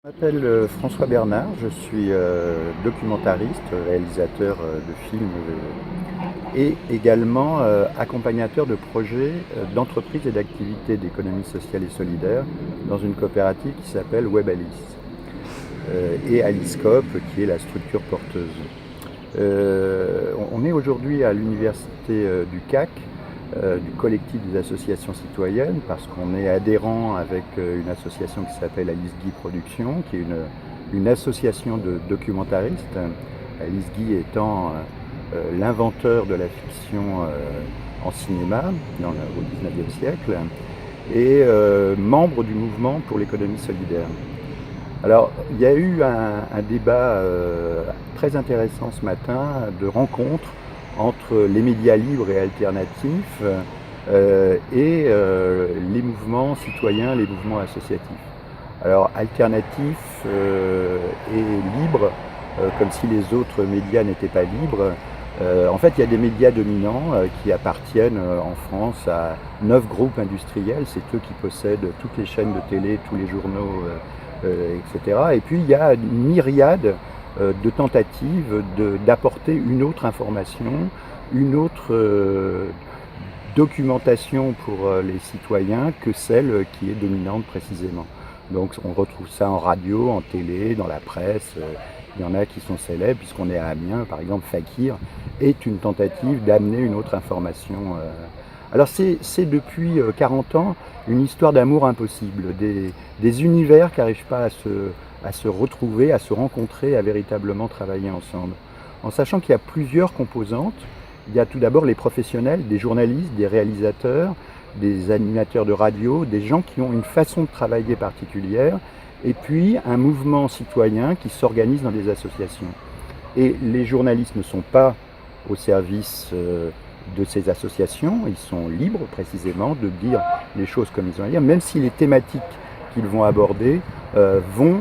Je m'appelle François Bernard, je suis documentariste, réalisateur de films et également accompagnateur de projets d'entreprises et d'activités d'économie sociale et solidaire dans une coopérative qui s'appelle WebAlice et Aliscope qui est la structure porteuse. On est aujourd'hui à l'université du CAC, du collectif des associations citoyennes, parce qu'on est adhérent avec une association qui s'appelle Alice Guy Productions, qui est une association de documentaristes, Alice Guy étant l'inventeur de la fiction en cinéma au XIXe siècle, et membre du mouvement pour l'économie solidaire. Alors, il y a eu un débat très intéressant ce matin de rencontre entre les médias libres et alternatifs et les mouvements citoyens, les mouvements associatifs. Alors, alternatifs et libres, comme si les autres médias n'étaient pas libres. En fait, il y a des médias dominants qui appartiennent en France à 9 groupes industriels. C'est eux qui possèdent toutes les chaînes de télé, tous les journaux, etc. Et puis, il y a une myriade de tentatives d'apporter une autre information, une autre documentation pour les citoyens que celle qui est dominante précisément. Donc on retrouve ça en radio, en télé, dans la presse. Il y en a qui sont célèbres, puisqu'on est à Amiens, par exemple, Fakir est une tentative d'amener une autre information. Alors c'est depuis 40 ans une histoire d'amour impossible, des univers qui n'arrivent pas à se retrouver, à se rencontrer, à véritablement travailler ensemble. En sachant qu'il y a plusieurs composantes. Il y a tout d'abord les professionnels, des journalistes, des réalisateurs, des animateurs de radio, des gens qui ont une façon de travailler particulière, et puis un mouvement citoyen qui s'organise dans des associations. Et les journalistes ne sont pas au service de ces associations, ils sont libres précisément de dire les choses comme ils ont à dire, même si les thématiques qu'ils vont aborder vont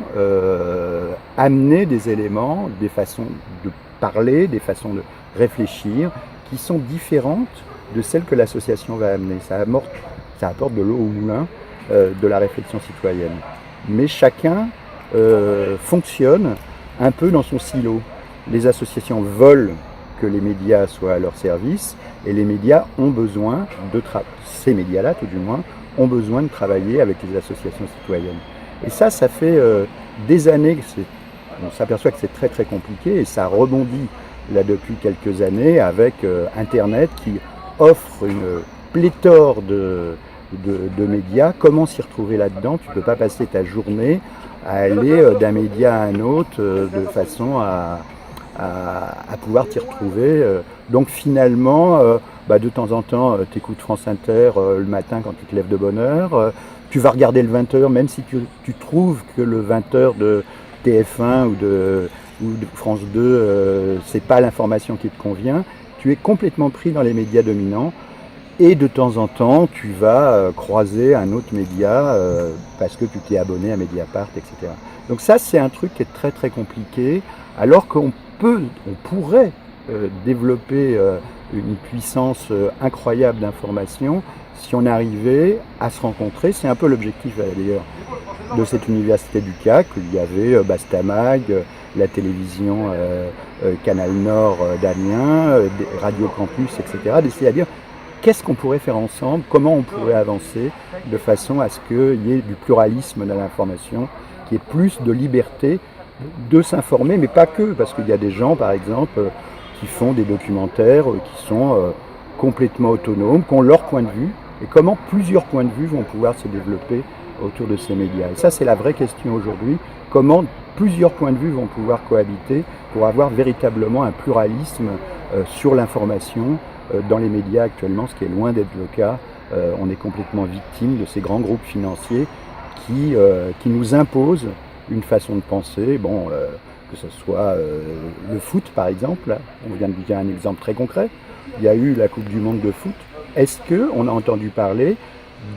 amener des éléments, des façons de parler, des façons de réfléchir qui sont différentes de celles que l'association va amener. Ça apporte de l'eau au moulin de la réflexion citoyenne. Mais chacun fonctionne un peu dans son silo. Les associations veulent que les médias soient à leur service et les médias ont besoin ces médias-là tout du moins, ont besoin de travailler avec les associations citoyennes. Et ça fait des années on s'aperçoit que c'est très très compliqué et ça rebondit là depuis quelques années avec Internet qui offre une pléthore de médias. Comment s'y retrouver là-dedans? Tu ne peux pas passer ta journée à aller d'un média à un autre de façon à pouvoir t'y retrouver. Donc finalement, de temps en temps, tu écoutes France Inter le matin quand tu te lèves de bonne heure. Tu vas regarder le 20h, même si tu trouves que le 20h de TF1 ou de France 2, c'est pas l'information qui te convient. Tu es complètement pris dans les médias dominants et de temps en temps, tu vas croiser un autre média parce que tu t'es abonné à Mediapart, etc. Donc ça, c'est un truc qui est très très compliqué, alors qu'on pourrait développer une puissance incroyable d'information si on arrivait à se rencontrer. C'est un peu l'objectif d'ailleurs de cette université du CAC. Il y avait Bastamag, la télévision Canal Nord d'Amiens, Radio Campus, etc. D'essayer à dire qu'est-ce qu'on pourrait faire ensemble, comment on pourrait avancer de façon à ce qu'il y ait du pluralisme dans l'information, qu'il y ait plus de liberté de s'informer, mais pas que, parce qu'il y a des gens, par exemple, qui font des documentaires qui sont complètement autonomes, qui ont leur point de vue, et comment plusieurs points de vue vont pouvoir se développer autour de ces médias. Et ça, c'est la vraie question aujourd'hui, comment plusieurs points de vue vont pouvoir cohabiter pour avoir véritablement un pluralisme sur l'information dans les médias actuellement, ce qui est loin d'être le cas. On est complètement victime de ces grands groupes financiers qui nous imposent une façon de penser, que ce soit le foot par exemple. Là, on vient de dire un exemple très concret. Il y a eu la Coupe du Monde de foot. Est-ce qu'on a entendu parler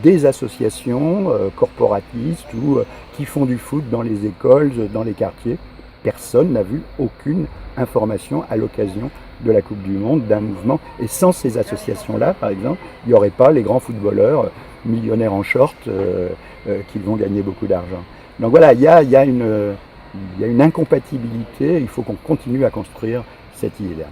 des associations corporatistes ou qui font du foot dans les écoles, dans les quartiers? Personne n'a vu aucune information à l'occasion de la Coupe du Monde, d'un mouvement. Et sans ces associations-là, par exemple, il n'y aurait pas les grands footballeurs millionnaires en short qui vont gagner beaucoup d'argent. Donc voilà, il y a une incompatibilité, il faut qu'on continue à construire cette idée-là.